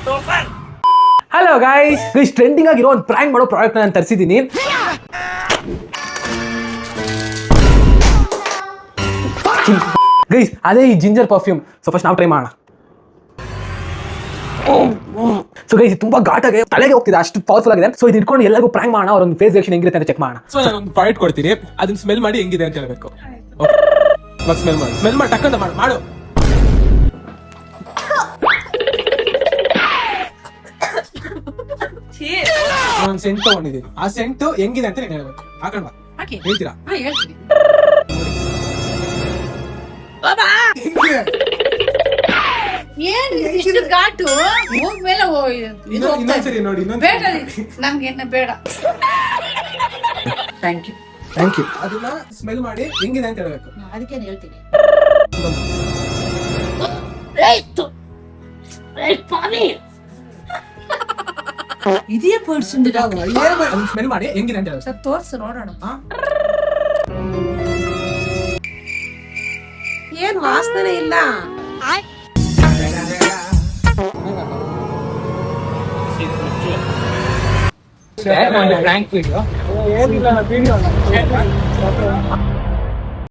Hello guys trending ಆಗಿರೋ ಒಂದು prank ಮಾಡೋ ಪ್ರಾಡಕ್ಟ್ ನಾನು ತರಿಸಿದ್ದೀನಿ. ಗೈಸ್ ಅದೇ ಈ ಜಿಂಜರ್ ಪರ್ಫ್ಯೂಮ್. ಸೊ ಫಸ್ಟ್ ನಾವು ಟ್ರೈ ಮಾಡೋಣ. ಸೊ ಗೈಸ್ ತುಂಬಾ ಘಾಟಾಗಿ ತಲೆಗೆ ಹೋಗ್ತಿದೆ, ಅಷ್ಟು ಪವರ್ಫುಲ್ ಆಗಿದೆ. ಸೊ ಇದು ಇಟ್ಕೊಂಡು ಎಲ್ಲರಿಗೂ ಪ್ರಾಂಕ್ ಮಾಡೋಣ, ಅವ್ರ ಒಂದು ಫೇಸ್ ರಿಯಾಕ್ಷನ್ ಹೆಂಗಿರುತ್ತೆ ಅಂತ ಚೆಕ್ ಮಾಡೋಣ. ಸೊ ನಾನು ಒಂದು ಪ್ರಾಡಕ್ಟ್ ಕೊಡ್ತೀನಿ, ಅದನ್ನ ಸ್ಮೆಲ್ ಮಾಡಿ ಹೆಂಗಿದೆ ಅಂತ ಹೇಳ್ಬೇಕು. ಸ್ಮೆಲ್ ಮಾಡಿ ಟಕ್ಕಂತ ಮಾಡು. ಒಂದು ಸೆಂಟ್ ತಗೊಂಡಿದ್ದೀನಿ, ಆ ಸೆಂಟ್ ಹೆಂಗಿದೆ ಅಂತ ನೀನು ಹೇಳ್ಬೇಕು. ಹಾಕೊಂಡ್ ಬಾ, ಹೇಳ್ತೀರಾ? ಘಾಟು ಹೋಗ್ಮೇಲೆ ಇನ್ನೊಂದ್ಸರಿ ನೋಡಿ, ಬೇಡ ನಮ್ಗೆ ಬೇಡ. Thank you. ಅದನ್ನ ಸ್ಮೆಲ್ ಮಾಡಿ ಹೆಂಗಿದೆ ಅಂತ ಹೇಳ್ಬೇಕು. ಅದಕ್ಕೇನು ಹೇಳ್ತೀನಿ. ಇದೇ ಪರ್ಸನ್ ಸ್ಮೆಲ್ ಮಾಡಿ ಹೆಂಗಿದೆ ಅಂತ ಹೇಳ್ಬೇಕು. ಸರ್ ತೋರ್ಸು ನೋಡೋಣ. ಏನ್ ವಾಸನೆ ಇಲ್ಲ. Prank video